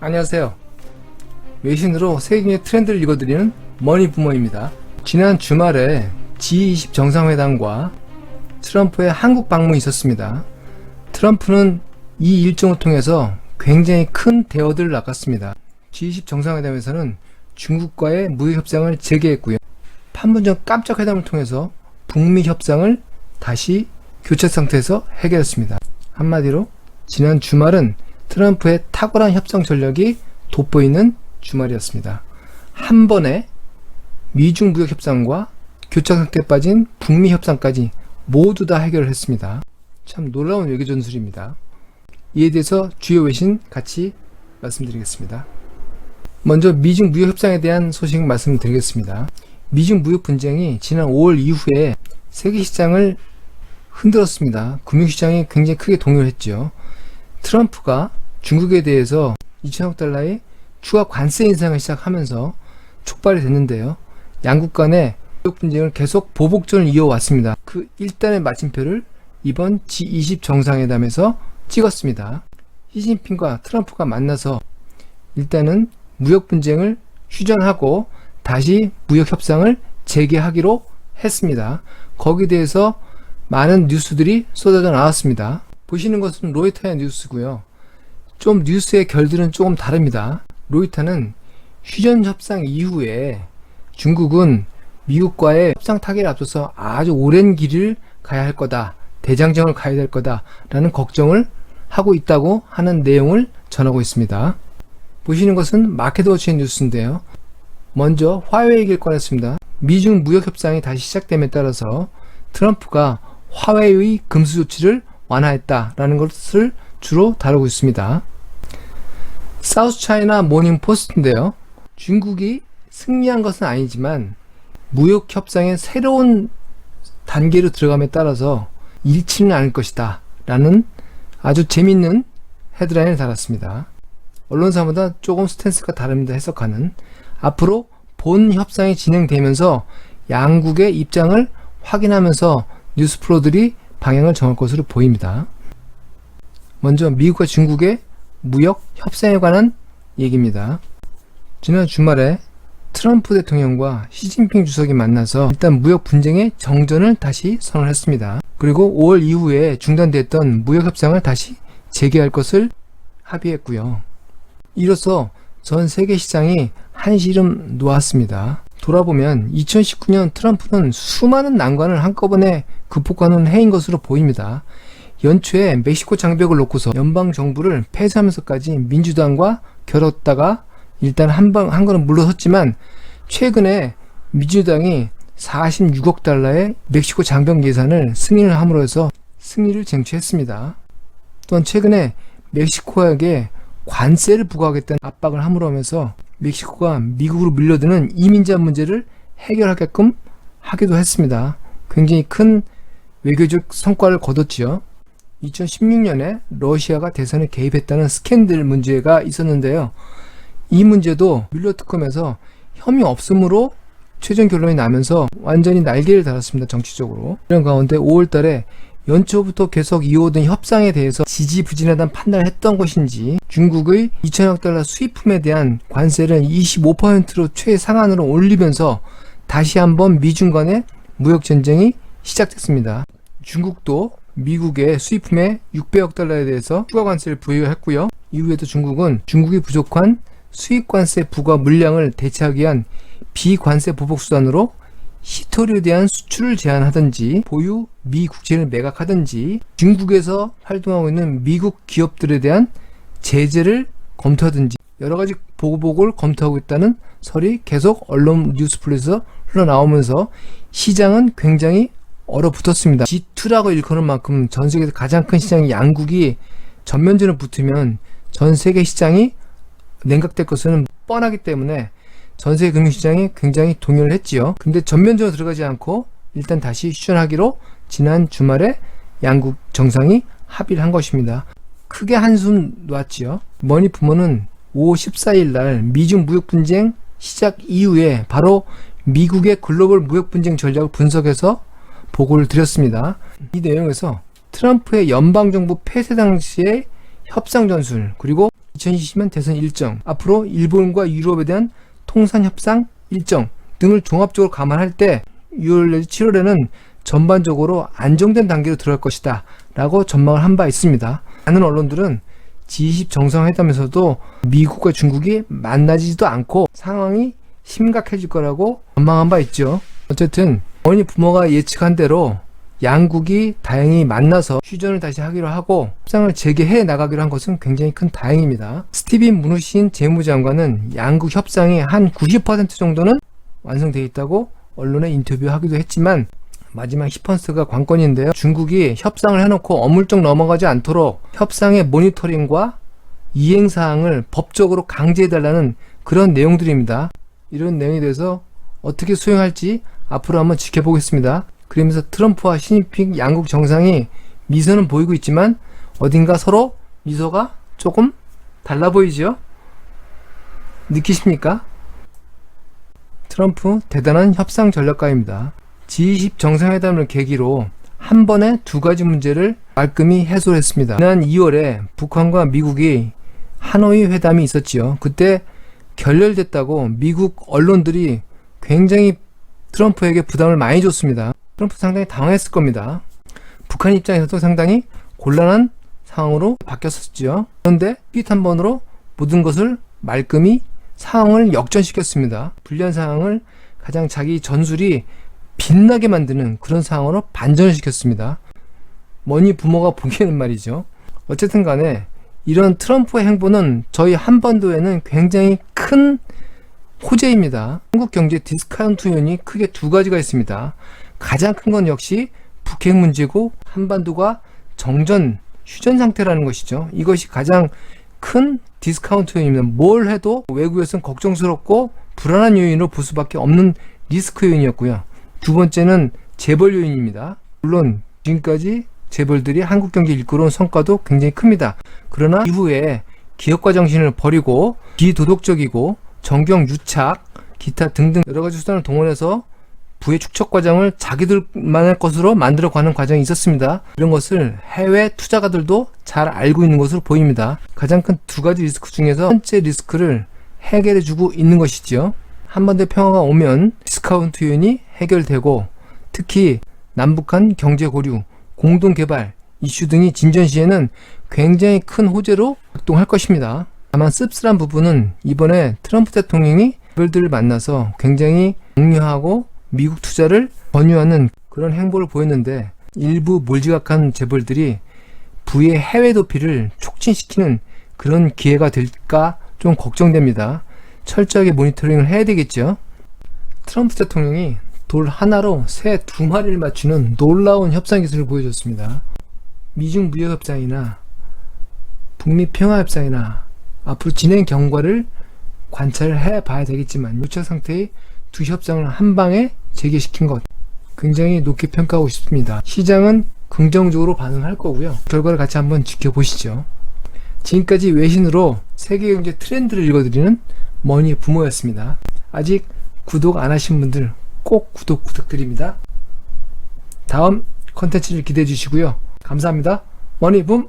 안녕하세요. 외신으로 세계의 트렌드를 읽어드리는 머니부머입니다. 지난 주말에 G20 정상회담과 트럼프의 한국 방문이 있었습니다. 트럼프는 이 일정을 통해서 굉장히 큰 대어들을 낚았습니다. G20 정상회담에서는 중국과의 무역협상을 재개했고요. 판문점 깜짝 회담을 통해서 북미 협상을 다시 교착 상태에서 해결했습니다. 한마디로 지난 주말은 트럼프의 탁월한 협상 전략이 돋보이는 주말이었습니다. 한 번에 미중 무역 협상과 교착 상태에 빠진 북미 협상까지 모두 다 해결을 했습니다. 참 놀라운 외교 전술입니다. 이에 대해서 주요 외신 같이 말씀드리겠습니다. 먼저 미중 무역 협상에 대한 소식 말씀드리겠습니다. 미중 무역 분쟁이 지난 5월 이후에 세계 시장을 흔들었습니다. 금융시장이 굉장히 크게 동요를 했죠. 트럼프가 중국에 대해서 2천억 달러의 추가 관세 인상을 시작하면서 촉발이 됐는데요. 양국 간의 무역 분쟁을 계속 보복전을 이어왔습니다. 그 일단의 마침표를 이번 G20 정상회담에서 찍었습니다. 시진핑과 트럼프가 만나서 일단은 무역 분쟁을 휴전하고 다시 무역 협상을 재개하기로 했습니다. 거기에 대해서 많은 뉴스들이 쏟아져 나왔습니다. 보시는 것은 로이터의 뉴스고요. 좀 뉴스의 결들은 조금 다릅니다. 로이터는 휴전 협상 이후에 중국은 미국과의 협상 타결에 앞서서 아주 오랜 길을 가야 할 거다, 대장정을 가야 될 거다 라는 걱정을 하고 있다고 하는 내용을 전하고 있습니다. 보시는 것은 마켓워치의 뉴스인데요. 먼저 화웨이 얘기를 꺼냈습니다. 미중 무역 협상이 다시 시작됨에 따라서 트럼프가 화웨이의 금수 조치를 완화했다라는 것을 주로 다루고 있습니다. 사우스 차이나 모닝 포스트인데요. 중국이 승리한 것은 아니지만 무역 협상의 새로운 단계로 들어감에 따라서 잃지는 않을 것이다 라는 아주 재밌는 헤드라인을 달았습니다. 언론사마다 조금 스탠스가 다릅니다. 해석하는. 앞으로 본 협상이 진행되면서 양국의 입장을 확인하면서 뉴스 프로들이 방향을 정할 것으로 보입니다. 먼저 미국과 중국의 무역 협상에 관한 얘기입니다. 지난 주말에 트럼프 대통령과 시진핑 주석이 만나서 일단 무역 분쟁의 정전을 다시 선언했습니다. 그리고 5월 이후에 중단됐던 무역 협상을 다시 재개할 것을 합의했고요. 이로써 전 세계 시장이 한시름 놓았습니다. 돌아보면 2019년 트럼프는 수많은 난관을 한꺼번에 극복하는 해인 것으로 보입니다. 연초에 멕시코 장벽을 놓고서 연방정부를 폐쇄하면서까지 민주당과 겨뤘다가 일단 한 걸음 물러섰지만 최근에 민주당이 46억 달러의 멕시코 장벽 예산을 승인을 함으로 해서 승리를 쟁취했습니다. 또한 최근에 멕시코에게 관세를 부과하겠다는 압박을 함으로 하면서 멕시코가 미국으로 밀려드는 이민자 문제를 해결하게끔 하기도 했습니다. 굉장히 큰 외교적 성과를 거뒀지요. 2016년에 러시아가 대선에 개입했다는 스캔들 문제가 있었는데요. 이 문제도 뮬러 특검에서 혐의 없음으로 최종 결론이 나면서 완전히 날개를 달았습니다. 정치적으로. 이런 가운데 5월달에 연초부터 계속 이어오던 협상에 대해서 지지부진하다는 판단을 했던 것인지 중국의 2천억 달러 수입품에 대한 관세를 25%로 최상한으로 올리면서 다시 한번 미중 간의 무역 전쟁이 시작됐습니다. 중국도 미국의 수입품에 600억 달러에 대해서 추가 관세를 부여했고요. 이후에도 중국은 중국이 부족한 수입 관세 부과 물량을 대체하기 위한 비관세 보복 수단으로 히토류에 대한 수출을 제한하든지 보유 미 국채를 매각하든지 중국에서 활동하고 있는 미국 기업들에 대한 제재를 검토하든지 여러가지 보복을 검토하고 있다는 설이 계속 언론 뉴스플릿에서 흘러나오면서 시장은 굉장히 얼어붙었습니다. G2라고 일컫는 만큼 전 세계에서 가장 큰 시장이 양국이 전면전을 붙으면 전 세계 시장이 냉각될 것은 뻔하기 때문에 전 세계 금융시장이 굉장히 동요를 했지요. 근데 전면전으로 들어가지 않고 일단 다시 휴전하기로 지난 주말에 양국 정상이 합의를 한 것입니다. 크게 한숨 놓았지요. 머니부머는 5월 14일 날 미중 무역 분쟁 시작 이후에 바로 미국의 글로벌 무역 분쟁 전략을 분석해서 보고를 드렸습니다. 이 내용에서 트럼프의 연방정부 폐쇄 당시의 협상 전술, 그리고 2020년 대선 일정, 앞으로 일본과 유럽에 대한 통상 협상 일정 등을 종합적으로 감안할 때 6월 내지 7월에는 전반적으로 안정된 단계로 들어갈 것이다 라고 전망을 한 바 있습니다. 많은 언론들은 G20 정상회담에서도 미국과 중국이 만나지도 않고 상황이 심각해질 거라고 전망한 바 있죠. 어쨌든 원희 부모가 예측한 대로 양국이 다행히 만나서 휴전을 다시 하기로 하고 협상을 재개해 나가기로 한 것은 굉장히 큰 다행입니다. 스티븐 무누신 재무장관은 양국 협상이 한 90% 정도는 완성되어 있다고 언론에 인터뷰하기도 했지만 마지막 10%가 관건인데요. 중국이 협상을 해놓고 어물쩍 넘어가지 않도록 협상의 모니터링과 이행사항을 법적으로 강제해달라는 그런 내용들입니다. 이런 내용에 대해서 어떻게 수행할지 앞으로 한번 지켜보겠습니다. 그러면서 트럼프와 시진핑 양국 정상이 미소는 보이고 있지만 어딘가 서로 미소가 조금 달라 보이죠? 느끼십니까? 트럼프 대단한 협상 전략가입니다. G20 정상회담을 계기로 한 번에 두 가지 문제를 말끔히 해소를 했습니다. 지난 2월에 북한과 미국이 하노이 회담이 있었지요. 그때 결렬됐다고 미국 언론들이 굉장히 트럼프에게 부담을 많이 줬습니다. 트럼프 상당히 당황했을 겁니다. 북한 입장에서도 상당히 곤란한 상황으로 바뀌었었죠. 그런데 트윗 한 번으로 모든 것을 말끔히 상황을 역전시켰습니다. 불리한 상황을 가장 자기 전술이 빛나게 만드는 그런 상황으로 반전을 시켰습니다. 머니 부모가 보기에는 말이죠. 어쨌든 간에 이런 트럼프의 행보는 저희 한반도에는 굉장히 큰 호재입니다. 한국 경제 디스카운트 요인이 크게 두 가지가 있습니다. 가장 큰 건 역시 북핵 문제고 한반도가 정전, 휴전 상태라는 것이죠. 이것이 가장 큰 디스카운트 요인입니다. 뭘 해도 외국에서는 걱정스럽고 불안한 요인으로 볼 수밖에 없는 리스크 요인이었고요. 두 번째는 재벌 요인입니다. 물론 지금까지 재벌들이 한국 경제를 이끌어온 성과도 굉장히 큽니다. 그러나 이후에 기업가 정신을 버리고 비도덕적이고 정경 유착, 기타 등등 여러가지 수단을 동원해서 부의 축적 과정을 자기들만의 것으로 만들어가는 과정이 있었습니다. 이런 것을 해외 투자가들도 잘 알고 있는 것으로 보입니다. 가장 큰 두 가지 리스크 중에서 첫 번째 리스크를 해결해주고 있는 것이죠. 한반도 평화가 오면 디스카운트 요인이 해결되고 특히 남북한 경제 고류, 공동개발 이슈 등이 진전 시에는 굉장히 큰 호재로 작동할 것입니다. 다만 씁쓸한 부분은 이번에 트럼프 대통령이 재벌들을 만나서 굉장히 격려하고 미국 투자를 권유하는 그런 행보를 보였는데 일부 몰지각한 재벌들이 부의 해외 도피를 촉진시키는 그런 기회가 될까 좀 걱정됩니다. 철저하게 모니터링을 해야 되겠죠. 트럼프 대통령이 돌 하나로 새 두 마리를 맞추는 놀라운 협상 기술을 보여줬습니다. 미중 무역 협상이나 북미 평화 협상이나 앞으로 진행 경과를 관찰을 해봐야 되겠지만 유착 상태의 두 협상을 한 방에 재개시킨 것 굉장히 높게 평가하고 싶습니다. 시장은 긍정적으로 반응할 거고요. 결과를 같이 한번 지켜보시죠. 지금까지 외신으로 세계경제 트렌드를 읽어드리는 머니 부모였습니다. 아직 구독 안 하신 분들 꼭 구독 부탁드립니다. 다음 컨텐츠를 기대해 주시고요. 감사합니다. 머니 붐!